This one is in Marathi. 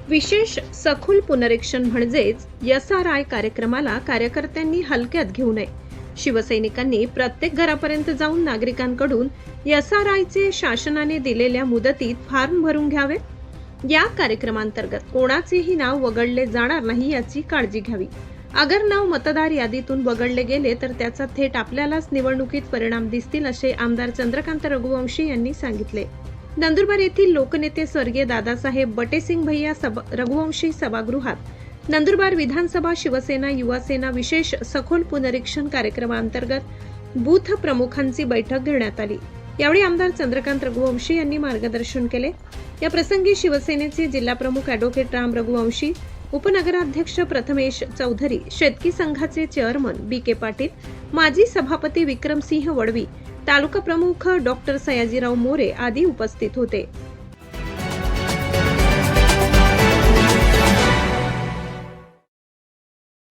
विशेष सखोल पुनरीक्षण म्हणजेच SRI कार्यक्रमाला कार्यकर्त्यांनी हलक्यात घेऊ नये. शिवसैनिकांनी प्रत्येक घरापर्यंत जाऊन नागरिकांकडून SRIचे शासनाने दिलेल्या मुदतीत फॉर्म भरून घ्यावे. या कार्यक्रमांतर्गत कोणाचेही नाव वगळले जाणार नाही याची काळजी घ्यावी. अगर नाव मतदार यादीतून वगळले गेले तर त्याचा थेट आपल्यालाच निवडणुकीत परिणाम दिसतील असे आमदार चंद्रकांत रघुवंशी यांनी सांगितले. नंदुरबार येथील लोकनेते स्वर्गीय दादासाहेब बटेसिंग भैया रघुवंशी सभागृहात नंदुरबार विधानसभा शिवसेना युवासेना विशेष सखोल पुनरीक्षण कार्यक्रमांतर्गत बूथ प्रमुखांची बैठक घेण्यात आली. यावेळी आमदार चंद्रकांत रघुवंशी यांनी मार्गदर्शन केले. या प्रसंगी शिवसेनेचे जिल्हाप्रमुख ॲडव्होकेट राम रघुवंशी, उपनगराध्यक्ष प्रथमेश चौधरी, शेतकी संघाचे चेअरमन BK पाटील, माजी सभापती विक्रमसिंह वडवी, तालुका प्रमुख डॉ. सयाजीराव मोरे आदी उपस्थित होते.